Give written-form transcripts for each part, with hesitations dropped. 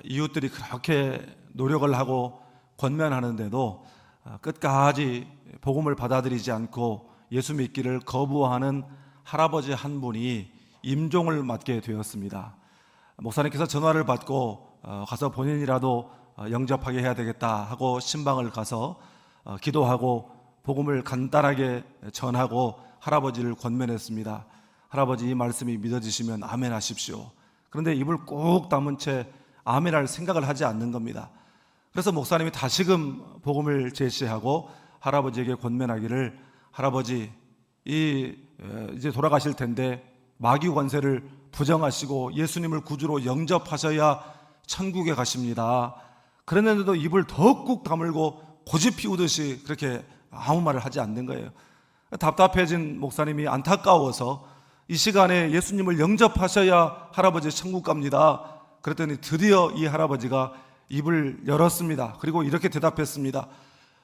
이웃들이 그렇게 노력을 하고 권면하는데도 끝까지 복음을 받아들이지 않고 예수 믿기를 거부하는 할아버지 한 분이 임종을 맞게 되었습니다. 목사님께서 전화를 받고 가서 본인이라도 영접하게 해야 되겠다 하고 신방을 가서 기도하고 복음을 간단하게 전하고 할아버지를 권면했습니다. 할아버지, 이 말씀이 믿어지시면 아멘 하십시오. 그런데 입을 꾹 다문 채 아멘할 생각을 하지 않는 겁니다. 그래서 목사님이 다시금 복음을 제시하고 할아버지에게 권면하기를, 할아버지, 이제 돌아가실 텐데 마귀 권세를 부정하시고 예수님을 구주로 영접하셔야 천국에 가십니다. 그랬는데도 입을 더 꾹 다물고 고집 피우듯이 그렇게 아무 말을 하지 않는 거예요. 답답해진 목사님이 안타까워서 이 시간에 예수님을 영접하셔야 할아버지 천국 갑니다. 그랬더니 드디어 이 할아버지가 입을 열었습니다. 그리고 이렇게 대답했습니다.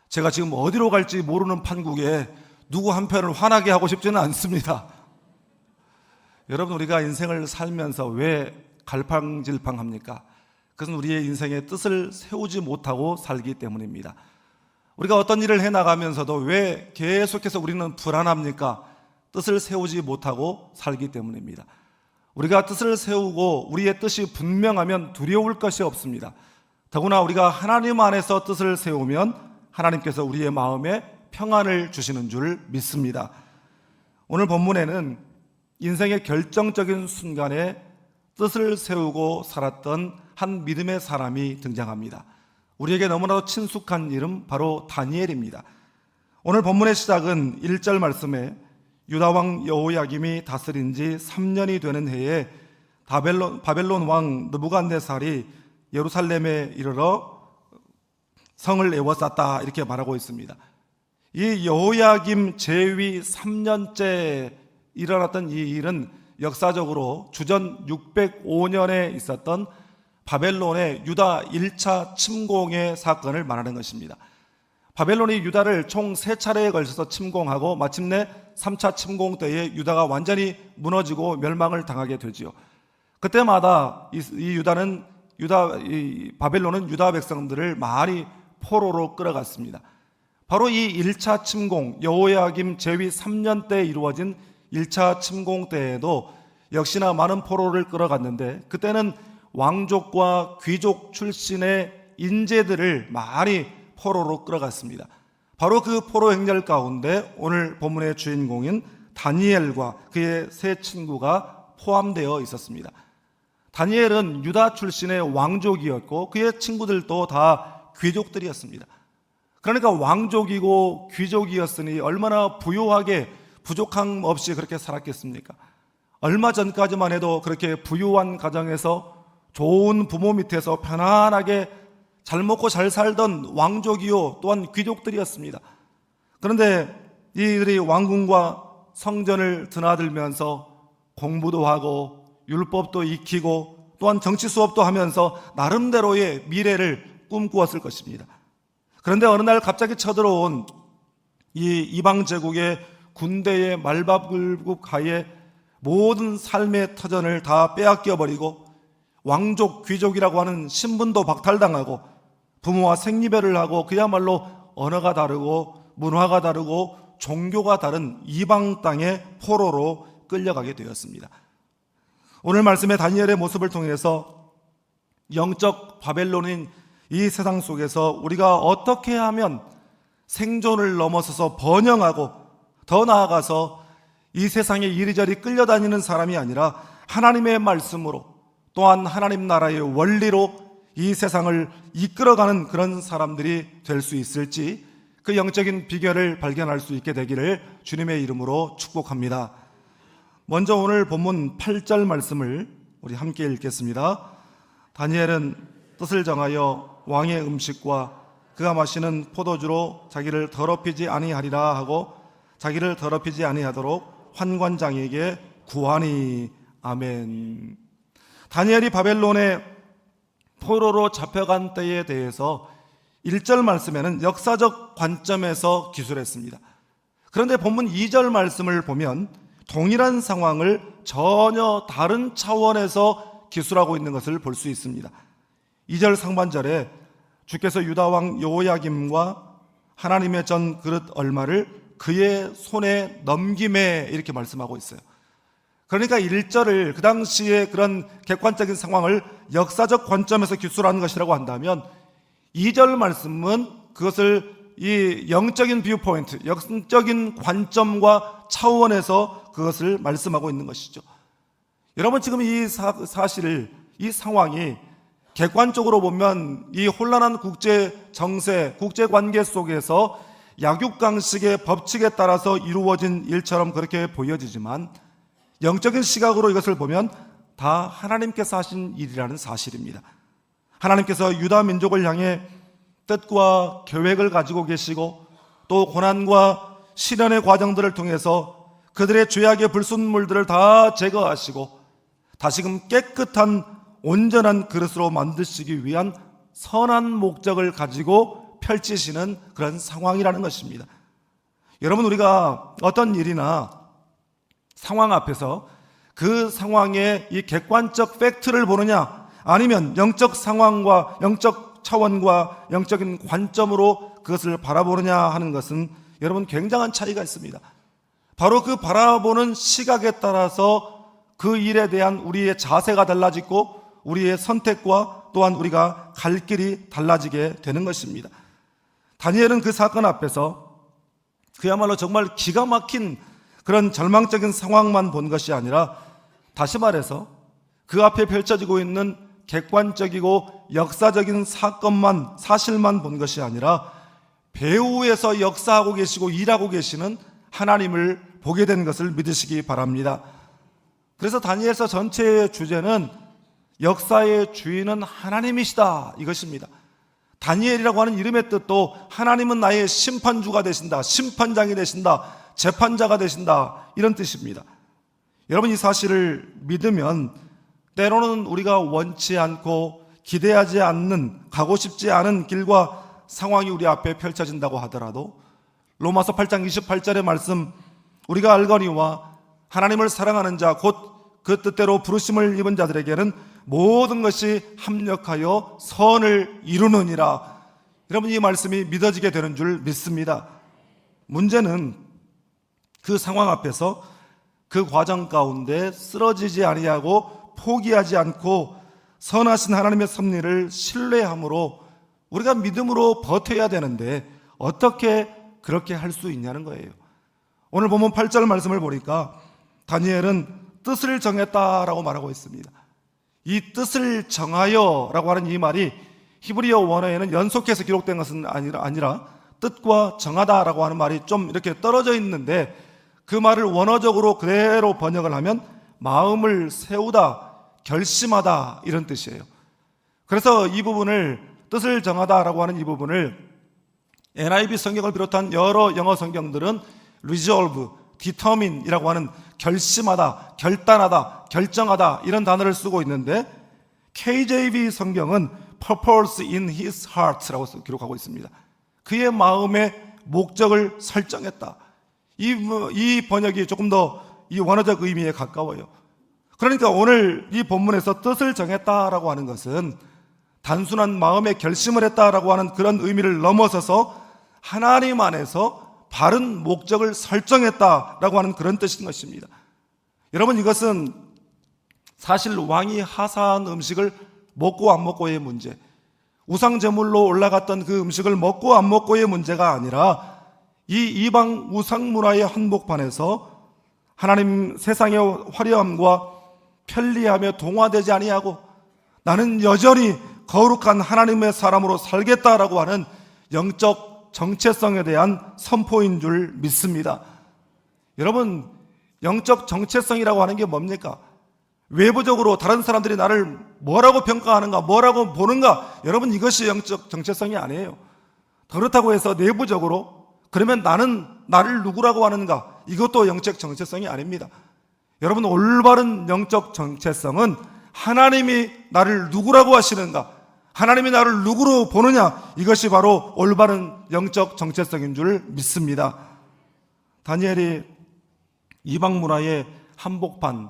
제가 지금 어디로 갈지 모르는 판국에 누구 한편을 화나게 하고 싶지는 않습니다. 여러분, 우리가 인생을 살면서 왜 갈팡질팡합니까? 그것은 우리의 인생의 뜻을 세우지 못하고 살기 때문입니다. 우리가 어떤 일을 해나가면서도 왜 계속해서 우리는 불안합니까? 뜻을 세우지 못하고 살기 때문입니다. 우리가 뜻을 세우고 우리의 뜻이 분명하면 두려울 것이 없습니다. 더구나 우리가 하나님 안에서 뜻을 세우면 하나님께서 우리의 마음에 평안을 주시는 줄 믿습니다. 오늘 본문에는 인생의 결정적인 순간에 뜻을 세우고 살았던 한 믿음의 사람이 등장합니다. 우리에게 너무나도 친숙한 이름, 바로 다니엘입니다. 오늘 본문의 시작은 1절 말씀에 유다왕 여호야김이 다스린 지 3년이 되는 해에 바벨론 왕 느부갓네살이 예루살렘에 이르러 성을 에워쌌다, 이렇게 말하고 있습니다. 이 여호야김 재위 3년째 일어났던 이 일은 역사적으로 주전 605년에 있었던 바벨론의 유다 1차 침공의 사건을 말하는 것입니다. 바벨론이 유다를 총 3차례에 걸쳐서 침공하고 마침내 3차 침공 때에 유다가 완전히 무너지고 멸망을 당하게 되지요. 그때마다 바벨론은 유다 백성들을 많이 포로로 끌어갔습니다. 바로 이 1차 침공, 여호야김 재위 3년 때 이루어진 1차 침공 때에도 역시나 많은 포로를 끌어갔는데, 그때는 왕족과 귀족 출신의 인재들을 많이 포로로 끌어갔습니다. 바로 그 포로 행렬 가운데 오늘 본문의 주인공인 다니엘과 그의 세 친구가 포함되어 있었습니다. 다니엘은 유다 출신의 왕족이었고 그의 친구들도 다 귀족들이었습니다. 그러니까 왕족이고 귀족이었으니 얼마나 부유하게 부족함 없이 그렇게 살았겠습니까? 얼마 전까지만 해도 그렇게 부유한 가정에서 좋은 부모 밑에서 편안하게 잘 먹고 잘 살던 왕족이요 또한 귀족들이었습니다. 그런데 이들이 왕궁과 성전을 드나들면서 공부도 하고 율법도 익히고 또한 정치 수업도 하면서 나름대로의 미래를 꿈꾸었을 것입니다. 그런데 어느 날 갑자기 쳐들어온 이 이방 제국의 군대의 말바불국 하에 모든 삶의 터전을 다 빼앗겨 버리고 왕족, 귀족이라고 하는 신분도 박탈당하고 부모와 생리별을 하고 그야말로 언어가 다르고 문화가 다르고 종교가 다른 이방 땅의 포로로 끌려가게 되었습니다. 오늘 말씀의 다니엘의 모습을 통해서 영적 바벨론인 이 세상 속에서 우리가 어떻게 하면 생존을 넘어서서 번영하고 더 나아가서 이 세상에 이리저리 끌려다니는 사람이 아니라 하나님의 말씀으로 또한 하나님 나라의 원리로 이 세상을 이끌어가는 그런 사람들이 될 수 있을지, 그 영적인 비결을 발견할 수 있게 되기를 주님의 이름으로 축복합니다. 먼저 오늘 본문 8절 말씀을 우리 함께 읽겠습니다. 다니엘은 뜻을 정하여 왕의 음식과 그가 마시는 포도주로 자기를 더럽히지 아니하리라 하고 자기를 더럽히지 아니하도록 환관장에게 구하니. 아멘. 다니엘이 바벨론의 포로로 잡혀간 때에 대해서 1절 말씀에는 역사적 관점에서 기술했습니다. 그런데 본문 2절 말씀을 보면 동일한 상황을 전혀 다른 차원에서 기술하고 있는 것을 볼 수 있습니다. 2절 상반절에 주께서 유다 왕 여호야김과 하나님의 전 그릇 얼마를 그의 손에 넘김에 이렇게 말씀하고 있어요. 그러니까 1절을 그 당시에 그런 객관적인 상황을 역사적 관점에서 기술하는 것이라고 한다면 2절 말씀은 그것을 이 영적인 뷰포인트, 영적인 관점과 차원에서 그것을 말씀하고 있는 것이죠. 여러분, 지금 이 사실을, 이 상황이 객관적으로 보면 이 혼란한 국제 정세, 국제 관계 속에서 약육강식의 법칙에 따라서 이루어진 일처럼 그렇게 보여지지만 영적인 시각으로 이것을 보면 다 하나님께서 하신 일이라는 사실입니다. 하나님께서 유다 민족을 향해 뜻과 계획을 가지고 계시고 또 고난과 시련의 과정들을 통해서 그들의 죄악의 불순물들을 다 제거하시고 다시금 깨끗한 온전한 그릇으로 만드시기 위한 선한 목적을 가지고 펼치시는 그런 상황이라는 것입니다. 여러분, 우리가 어떤 일이나 상황 앞에서 그 상황의 이 객관적 팩트를 보느냐 아니면 영적 상황과 영적 차원과 영적인 관점으로 그것을 바라보느냐 하는 것은 여러분 굉장한 차이가 있습니다. 바로 그 바라보는 시각에 따라서 그 일에 대한 우리의 자세가 달라지고 우리의 선택과 또한 우리가 갈 길이 달라지게 되는 것입니다. 다니엘은 그 사건 앞에서 그야말로 정말 기가 막힌 그런 절망적인 상황만 본 것이 아니라 다시 말해서 그 앞에 펼쳐지고 있는 객관적이고 역사적인 사건만, 사실만 본 것이 아니라 배후에서 역사하고 계시고 일하고 계시는 하나님을 보게 된 것을 믿으시기 바랍니다. 그래서 다니엘서 전체의 주제는 역사의 주인은 하나님이시다 이것입니다. 다니엘이라고 하는 이름의 뜻도 하나님은 나의 심판주가 되신다, 심판장이 되신다, 재판자가 되신다 이런 뜻입니다. 여러분, 이 사실을 믿으면 때로는 우리가 원치 않고 기대하지 않는, 가고 싶지 않은 길과 상황이 우리 앞에 펼쳐진다고 하더라도 로마서 8장 28절의 말씀, 우리가 알거니와 하나님을 사랑하는 자 곧 그 뜻대로 부르심을 입은 자들에게는 모든 것이 합력하여 선을 이루느니라. 여러분, 이 말씀이 믿어지게 되는 줄 믿습니다. 문제는 그 상황 앞에서 그 과정 가운데 쓰러지지 아니하고 포기하지 않고 선하신 하나님의 섭리를 신뢰함으로 우리가 믿음으로 버텨야 되는데 어떻게 그렇게 할 수 있냐는 거예요. 오늘 보면 8절 말씀을 보니까 다니엘은 뜻을 정했다라고 말하고 있습니다. 이 뜻을 정하여라고 하는 이 말이 히브리어 원어에는 연속해서 기록된 것은 아니라 뜻과 정하다라고 하는 말이 좀 이렇게 떨어져 있는데 그 말을 원어적으로 그대로 번역을 하면 마음을 세우다, 결심하다 이런 뜻이에요. 그래서 이 부분을 뜻을 정하다라고 하는 이 부분을 NIV 성경을 비롯한 여러 영어 성경들은 resolve, determine 이라고 하는 결심하다, 결단하다, 결정하다 이런 단어를 쓰고 있는데 KJV 성경은 purpose in his heart라고 기록하고 있습니다. 그의 마음의 목적을 설정했다. 이 번역이 조금 더 이 원어적 의미에 가까워요. 그러니까 오늘 이 본문에서 뜻을 정했다라고 하는 것은 단순한 마음의 결심을 했다라고 하는 그런 의미를 넘어서서 하나님 안에서 바른 목적을 설정했다라고 하는 그런 뜻인 것입니다. 여러분, 이것은 사실 왕이 하사한 음식을 먹고 안 먹고의 문제, 우상 제물로 올라갔던 그 음식을 먹고 안 먹고의 문제가 아니라 이 이방 우상 문화의 한복판에서 하나님 세상의 화려함과 편리함에 동화되지 아니하고 나는 여전히 거룩한 하나님의 사람으로 살겠다라고 하는 영적 정체성에 대한 선포인 줄 믿습니다. 여러분, 영적 정체성이라고 하는 게 뭡니까? 외부적으로 다른 사람들이 나를 뭐라고 평가하는가, 뭐라고 보는가, 여러분 이것이 영적 정체성이 아니에요. 그렇다고 해서 내부적으로 그러면 나는 나를 누구라고 하는가, 이것도 영적 정체성이 아닙니다. 여러분, 올바른 영적 정체성은 하나님이 나를 누구라고 하시는가, 하나님이 나를 누구로 보느냐, 이것이 바로 올바른 영적 정체성인 줄 믿습니다. 다니엘이 이방 문화의 한복판,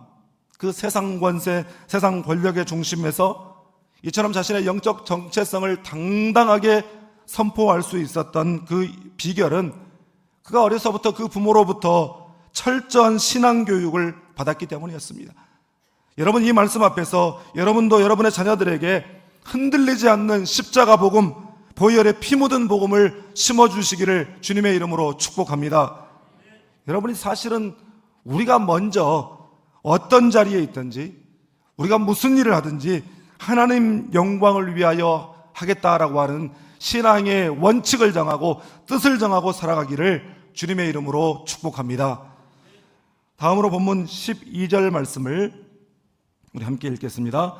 그 세상 권세, 세상 권력의 중심에서 이처럼 자신의 영적 정체성을 당당하게 선포할 수 있었던 그 비결은 그가 어려서부터 그 부모로부터 철저한 신앙교육을 받았기 때문이었습니다. 여러분, 이 말씀 앞에서 여러분도 여러분의 자녀들에게 흔들리지 않는 십자가 복음, 보혈의 피 묻은 복음을 심어주시기를 주님의 이름으로 축복합니다. 여러분이 사실은 우리가 먼저 어떤 자리에 있든지 우리가 무슨 일을 하든지 하나님 영광을 위하여 하겠다라고 하는 신앙의 원칙을 정하고 뜻을 정하고 살아가기를 주님의 이름으로 축복합니다. 다음으로 본문 12절 말씀을 우리 함께 읽겠습니다.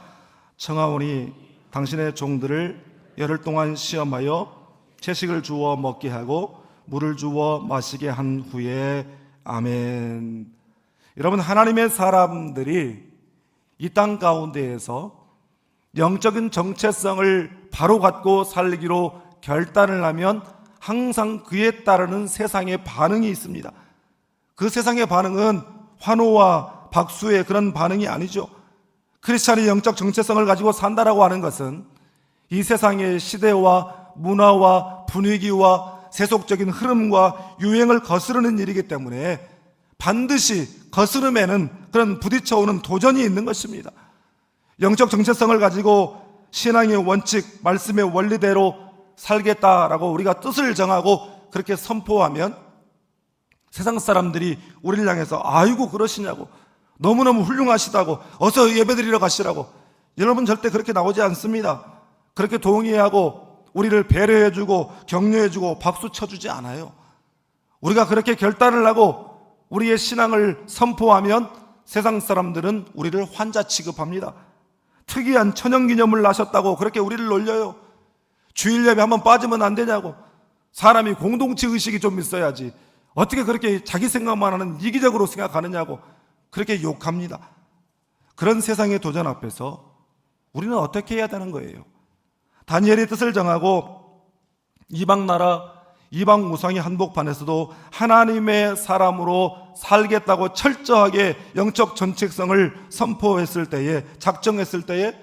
청하오니 당신의 종들을 열흘 동안 시험하여 채식을 주어 먹게 하고 물을 주어 마시게 한 후에 아멘. 여러분, 하나님의 사람들이 이 땅 가운데에서 영적인 정체성을 바로 갖고 살기로 결단을 하면 항상 그에 따르는 세상의 반응이 있습니다. 그 세상의 반응은 환호와 박수의 그런 반응이 아니죠. 크리스찬이 영적 정체성을 가지고 산다라고 하는 것은 이 세상의 시대와 문화와 분위기와 세속적인 흐름과 유행을 거스르는 일이기 때문에 반드시 거스름에는 그런 부딪혀오는 도전이 있는 것입니다. 영적 정체성을 가지고 신앙의 원칙, 말씀의 원리대로 살겠다라고 우리가 뜻을 정하고 그렇게 선포하면 세상 사람들이 우리를 향해서 아이고 그러시냐고, 너무너무 훌륭하시다고, 어서 예배드리러 가시라고. 여러분, 절대 그렇게 나오지 않습니다. 그렇게 동의하고 우리를 배려해주고 격려해주고 박수 쳐주지 않아요. 우리가 그렇게 결단을 하고 우리의 신앙을 선포하면 세상 사람들은 우리를 환자 취급합니다. 특이한 천연기념을 나셨다고 그렇게 우리를 놀려요. 주일 예배 한번 빠지면 안 되냐고. 사람이 공동체 의식이 좀 있어야지 어떻게 그렇게 자기 생각만 하는 이기적으로 생각하느냐고 그렇게 욕합니다. 그런 세상의 도전 앞에서 우리는 어떻게 해야 되는 거예요? 다니엘의 뜻을 정하고 이방 나라, 이방 우상의 한복판에서도 하나님의 사람으로 살겠다고 철저하게 영적 정체성을 선포했을 때에, 작정했을 때에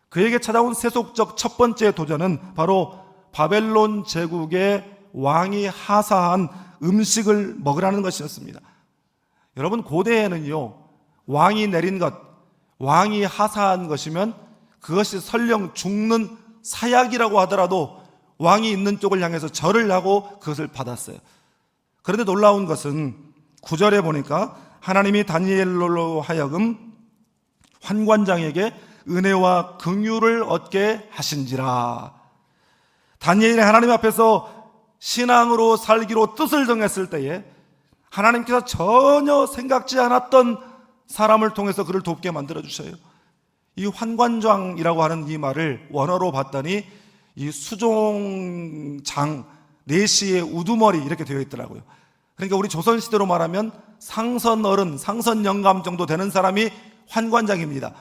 그에게 찾아온 세속적 첫 번째 도전은 바로 바벨론 제국의 왕이 하사한 음식을 먹으라는 것이었습니다. 여러분, 고대에는요, 왕이 내린 것, 왕이 하사한 것이면 그것이 설령 죽는 사약이라고 하더라도 왕이 있는 쪽을 향해서 절을 하고 그것을 받았어요. 그런데 놀라운 것은 9절에 보니까 하나님이 다니엘로 하여금 환관장에게 은혜와 긍휼을 얻게 하신지라. 다니엘이 하나님 앞에서 신앙으로 살기로 뜻을 정했을 때에 하나님께서 전혀 생각지 않았던 사람을 통해서 그를 돕게 만들어주셔요. 이 환관장이라고 하는 이 말을 원어로 봤더니 이 수종장, 내시의 우두머리 이렇게 되어 있더라고요. 그러니까 우리 조선시대로 말하면 상선어른, 상선영감 정도 되는 사람이 환관장입니다.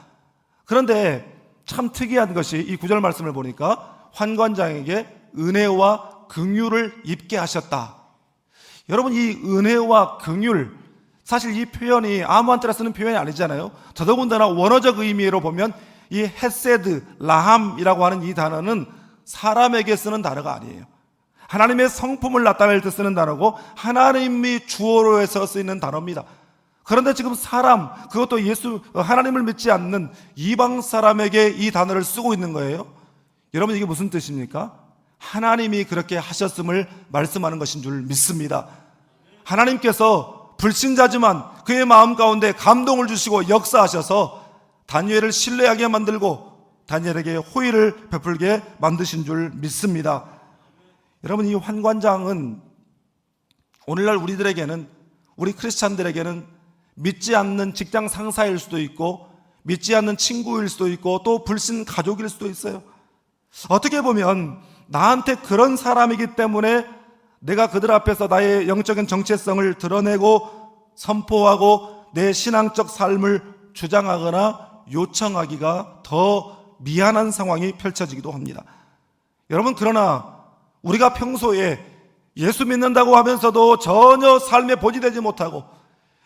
그런데 참 특이한 것이 이 9절 말씀을 보니까 환관장에게 은혜와 긍휼을 입게 하셨다. 여러분, 이 은혜와 긍휼, 사실 이 표현이 아무한테나 쓰는 표현이 아니잖아요. 더더군다나 원어적 의미로 보면 이 헤세드, 라함이라고 하는 이 단어는 사람에게 쓰는 단어가 아니에요. 하나님의 성품을 나타낼 때 쓰는 단어고 하나님이 주어로 해서 쓰이는 단어입니다. 그런데 지금 사람, 그것도 하나님을 믿지 않는 이방 사람에게 이 단어를 쓰고 있는 거예요. 여러분, 이게 무슨 뜻입니까? 하나님이 그렇게 하셨음을 말씀하는 것인 줄 믿습니다. 하나님께서 불신자지만 그의 마음 가운데 감동을 주시고 역사하셔서 다니엘을 신뢰하게 만들고 다니엘에게 호의를 베풀게 만드신 줄 믿습니다. 여러분, 이 환관장은 오늘날 우리들에게는, 우리 크리스찬들에게는 믿지 않는 직장 상사일 수도 있고 믿지 않는 친구일 수도 있고 또 불신 가족일 수도 있어요. 어떻게 보면 나한테 그런 사람이기 때문에 내가 그들 앞에서 나의 영적인 정체성을 드러내고 선포하고 내 신앙적 삶을 주장하거나 요청하기가 더 미안한 상황이 펼쳐지기도 합니다. 여러분, 그러나 우리가 평소에 예수 믿는다고 하면서도 전혀 삶에 보지되지 못하고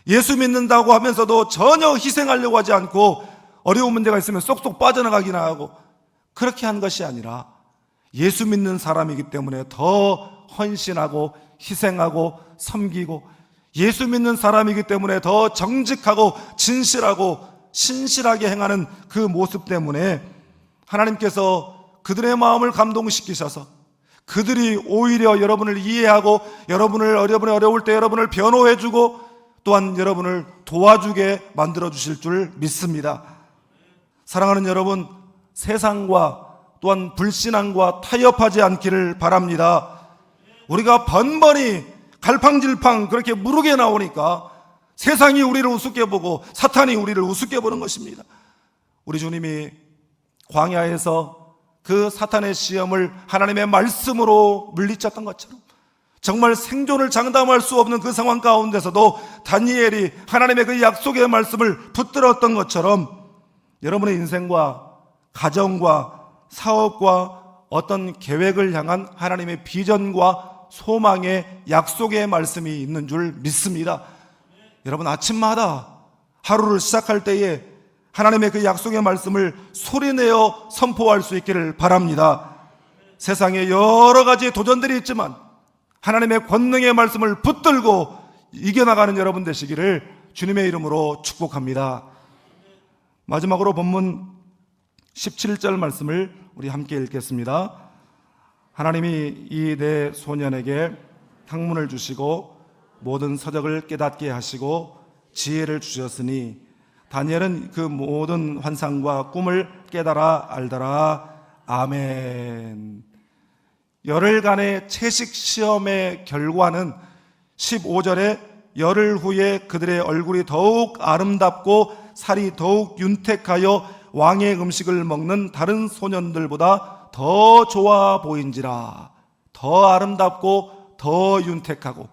예수 믿는다고 하면서도 전혀 희생하려고 하지 않고 어려운 문제가 있으면 쏙쏙 빠져나가기나 하고 그렇게 한 것이 아니라 예수 믿는 사람이기 때문에 더 헌신하고 희생하고 섬기고, 예수 믿는 사람이기 때문에 더 정직하고 진실하고 신실하게 행하는 그 모습 때문에 하나님께서 그들의 마음을 감동시키셔서 그들이 오히려 여러분을 이해하고 여러분의 어려울 때 여러분을 변호해주고 또한 여러분을 도와주게 만들어주실 줄 믿습니다. 사랑하는 여러분, 세상과 또한 불신앙과 타협하지 않기를 바랍니다. 우리가 번번이 갈팡질팡 그렇게 무르게 나오니까 세상이 우리를 우습게 보고 사탄이 우리를 우습게 보는 것입니다. 우리 주님이 광야에서 그 사탄의 시험을 하나님의 말씀으로 물리쳤던 것처럼 정말 생존을 장담할 수 없는 그 상황 가운데서도 다니엘이 하나님의 그 약속의 말씀을 붙들었던 것처럼 여러분의 인생과 가정과 사업과 어떤 계획을 향한 하나님의 비전과 소망의 약속의 말씀이 있는 줄 믿습니다. 여러분, 아침마다 하루를 시작할 때에 하나님의 그 약속의 말씀을 소리내어 선포할 수 있기를 바랍니다. 세상에 여러 가지 도전들이 있지만 하나님의 권능의 말씀을 붙들고 이겨나가는 여러분 되시기를 주님의 이름으로 축복합니다. 마지막으로 본문 17절 말씀을 우리 함께 읽겠습니다. 하나님이 이 네 소년에게 학문을 주시고 모든 서적을 깨닫게 하시고 지혜를 주셨으니 다니엘은 그 모든 환상과 꿈을 깨달아 알더라. 아멘. 열흘간의 채식 시험의 결과는 15절에 열흘 후에 그들의 얼굴이 더욱 아름답고 살이 더욱 윤택하여 왕의 음식을 먹는 다른 소년들보다 더 좋아 보인지라. 더 아름답고 더 윤택하고,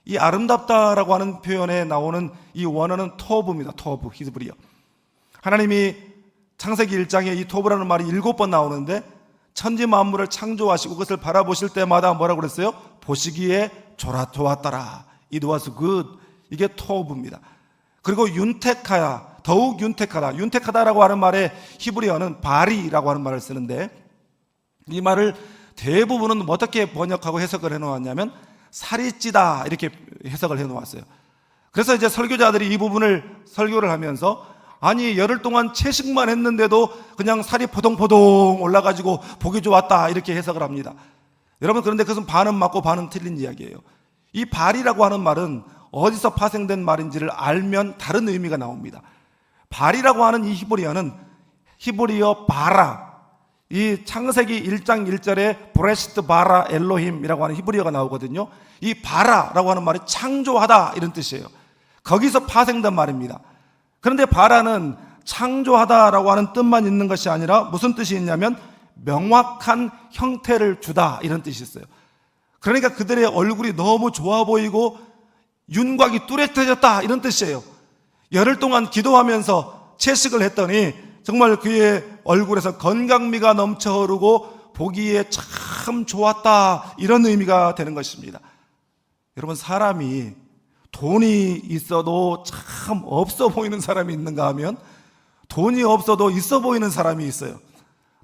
이 아름답다라고 하는 표현에 나오는 이 원어는 토브입니다. 토브, 히브리어. 하나님이 창세기 1장에 이 토브라는 말이 7번 나오는데 천지 만물을 창조하시고 그것을 바라보실 때마다 뭐라고 그랬어요? 보시기에 좋았더라. It was good. 이게 토브입니다. 그리고 윤택하야, 더욱 윤택하다. 윤택하다라고 하는 말의 히브리어는 바리라고 하는 말을 쓰는데, 이 말을 대부분은 어떻게 번역하고 해석을 해놓았냐면 살이 찌다 이렇게 해석을 해놓았어요. 그래서 이제 설교자들이 이 부분을 설교를 하면서 아니 열흘 동안 채식만 했는데도 그냥 살이 포동포동 올라가지고 보기 좋았다 이렇게 해석을 합니다. 여러분, 그런데 그것은 반은 맞고 반은 틀린 이야기예요. 이 발이라고 하는 말은 어디서 파생된 말인지를 알면 다른 의미가 나옵니다. 발이라고 하는 이 히브리어는 히브리어 바라, 이 창세기 1장 1절에 브레시트 바라 엘로힘이라고 하는 히브리어가 나오거든요. 이 바라라고 하는 말이 창조하다 이런 뜻이에요. 거기서 파생된 말입니다. 그런데 바라는 창조하다라고 하는 뜻만 있는 것이 아니라 무슨 뜻이 있냐면 명확한 형태를 주다 이런 뜻이 있어요. 그러니까 그들의 얼굴이 너무 좋아 보이고 윤곽이 뚜렷해졌다 이런 뜻이에요. 열흘 동안 기도하면서 채식을 했더니 정말 그의 얼굴에서 건강미가 넘쳐 흐르고 보기에 참 좋았다 이런 의미가 되는 것입니다. 여러분, 사람이 돈이 있어도 참 없어 보이는 사람이 있는가 하면 돈이 없어도 있어 보이는 사람이 있어요.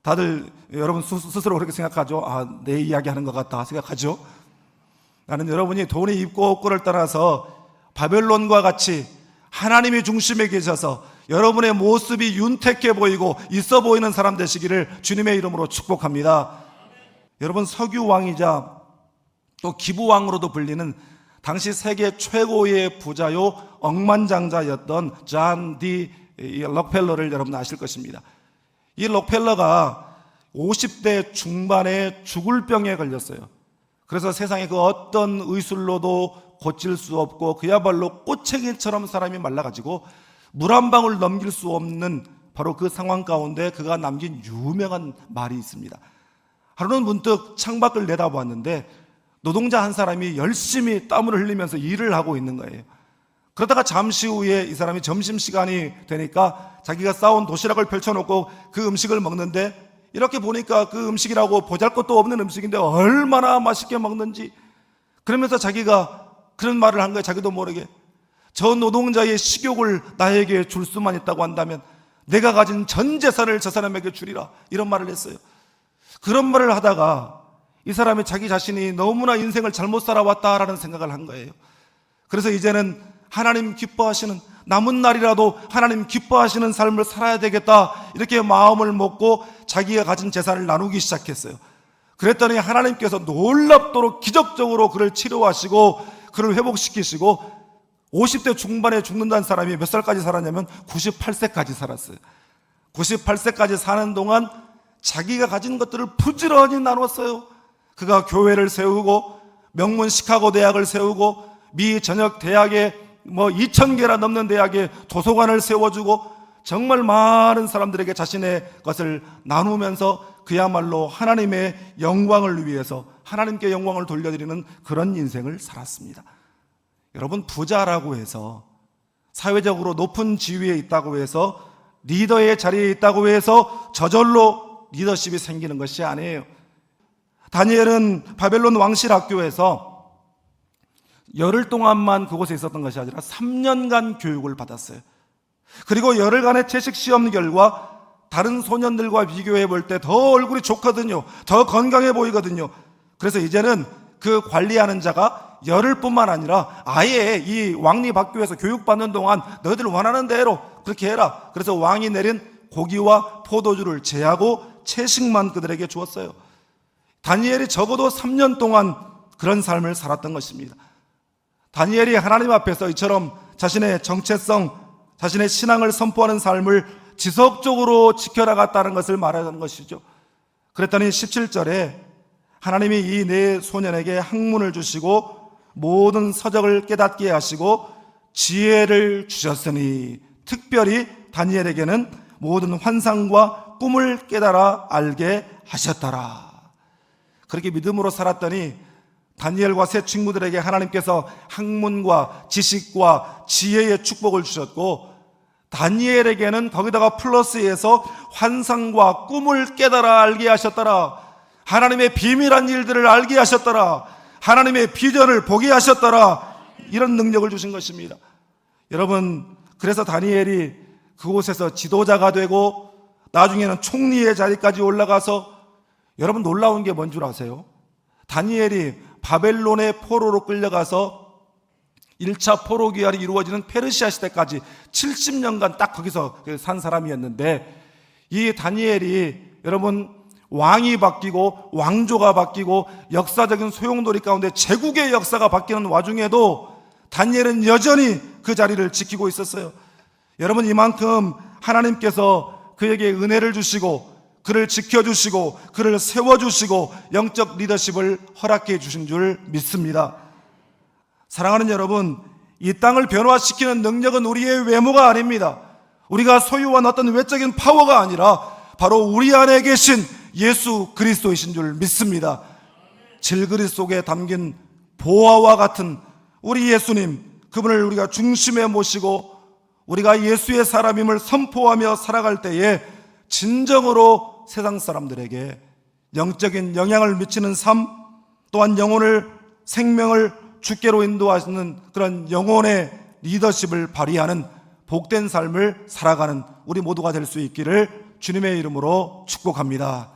다들 여러분 스스로 그렇게 생각하죠. 내 이야기하는 것 같다 생각하죠. 나는 여러분이 돈이 있고 없고를 떠나서 바벨론과 같이 하나님이 중심에 계셔서 여러분의 모습이 윤택해 보이고 있어 보이는 사람 되시기를 주님의 이름으로 축복합니다. 여러분, 석유왕이자 또 기부왕으로도 불리는 당시 세계 최고의 부자요 억만장자였던 존 D. 록펠러를 여러분 아실 것입니다. 이 록펠러가 50대 중반에 죽을 병에 걸렸어요. 그래서 세상에 그 어떤 의술로도 고칠 수 없고 그야말로 꼬챙이처럼 사람이 말라가지고 물 한 방울 넘길 수 없는 바로 그 상황 가운데 그가 남긴 유명한 말이 있습니다. 하루는 문득 창밖을 내다보았는데 노동자 한 사람이 열심히 땀을 흘리면서 일을 하고 있는 거예요. 그러다가 잠시 후에 이 사람이 점심시간이 되니까 자기가 싸온 도시락을 펼쳐놓고 그 음식을 먹는데 이렇게 보니까 그 음식이라고 보잘것도 없는 음식인데 얼마나 맛있게 먹는지, 그러면서 자기가 그런 말을 한 거예요. 자기도 모르게 저 노동자의 식욕을 나에게 줄 수만 있다고 한다면 내가 가진 전 재산을 저 사람에게 주리라, 이런 말을 했어요. 그런 말을 하다가 이 사람이 자기 자신이 너무나 인생을 잘못 살아왔다라는 생각을 한 거예요. 그래서 이제는 하나님 기뻐하시는, 남은 날이라도 하나님 기뻐하시는 삶을 살아야 되겠다, 이렇게 마음을 먹고 자기가 가진 재산을 나누기 시작했어요. 그랬더니 하나님께서 놀랍도록 기적적으로 그를 치료하시고 그를 회복시키시고 50대 중반에 죽는다는 사람이 몇 살까지 살았냐면 98세까지 살았어요. 98세까지 사는 동안 자기가 가진 것들을 부지런히 나눴어요. 그가 교회를 세우고 명문 시카고 대학을 세우고 미 전역 대학에 2,000개나 넘는 대학에 도서관을 세워주고 정말 많은 사람들에게 자신의 것을 나누면서 그야말로 하나님의 영광을 위해서 하나님께 영광을 돌려드리는 그런 인생을 살았습니다. 여러분, 부자라고 해서, 사회적으로 높은 지위에 있다고 해서, 리더의 자리에 있다고 해서 저절로 리더십이 생기는 것이 아니에요. 다니엘은 바벨론 왕실 학교에서 열흘 동안만 그곳에 있었던 것이 아니라 3년간 교육을 받았어요. 그리고 열흘간의 채식 시험 결과 다른 소년들과 비교해 볼 때 더 얼굴이 좋거든요. 더 건강해 보이거든요. 그래서 이제는 그 관리하는 자가 열흘뿐만 아니라 아예 이 왕립 학교에서 교육받는 동안 너희들 원하는 대로 그렇게 해라. 그래서 왕이 내린 고기와 포도주를 제하고 채식만 그들에게 주었어요. 다니엘이 적어도 3년 동안 그런 삶을 살았던 것입니다. 다니엘이 하나님 앞에서 이처럼 자신의 정체성, 자신의 신앙을 선포하는 삶을 지속적으로 지켜나갔다는 것을 말하는 것이죠. 그랬더니 17절에 하나님이 이 네 소년에게 학문을 주시고 모든 서적을 깨닫게 하시고 지혜를 주셨으니 특별히 다니엘에게는 모든 환상과 꿈을 깨달아 알게 하셨더라. 그렇게 믿음으로 살았더니 다니엘과 세 친구들에게 하나님께서 학문과 지식과 지혜의 축복을 주셨고, 다니엘에게는 거기다가 플러스해서 환상과 꿈을 깨달아 알게 하셨더라. 하나님의 비밀한 일들을 알게 하셨더라. 하나님의 비전을 보게 하셨더라. 이런 능력을 주신 것입니다. 여러분, 그래서 다니엘이 그곳에서 지도자가 되고 나중에는 총리의 자리까지 올라가서, 여러분 놀라운 게 뭔 줄 아세요? 다니엘이 바벨론의 포로로 끌려가서 1차 포로 귀환이 이루어지는 페르시아 시대까지 70년간 딱 거기서 산 사람이었는데, 이 다니엘이 여러분 왕이 바뀌고 왕조가 바뀌고 역사적인 소용돌이 가운데 제국의 역사가 바뀌는 와중에도 다니엘은 여전히 그 자리를 지키고 있었어요. 여러분, 이만큼 하나님께서 그에게 은혜를 주시고 그를 지켜주시고 그를 세워주시고 영적 리더십을 허락해 주신 줄 믿습니다. 사랑하는 여러분, 이 땅을 변화시키는 능력은 우리의 외모가 아닙니다. 우리가 소유한 어떤 외적인 파워가 아니라 바로 우리 안에 계신 예수 그리스도이신 줄 믿습니다. 질그릇 속에 담긴 보화와 같은 우리 예수님, 그분을 우리가 중심에 모시고 우리가 예수의 사람임을 선포하며 살아갈 때에 진정으로 세상 사람들에게 영적인 영향을 미치는 삶, 또한 영혼을, 생명을 주께로 인도하시는 그런 영혼의 리더십을 발휘하는 복된 삶을 살아가는 우리 모두가 될 수 있기를 주님의 이름으로 축복합니다.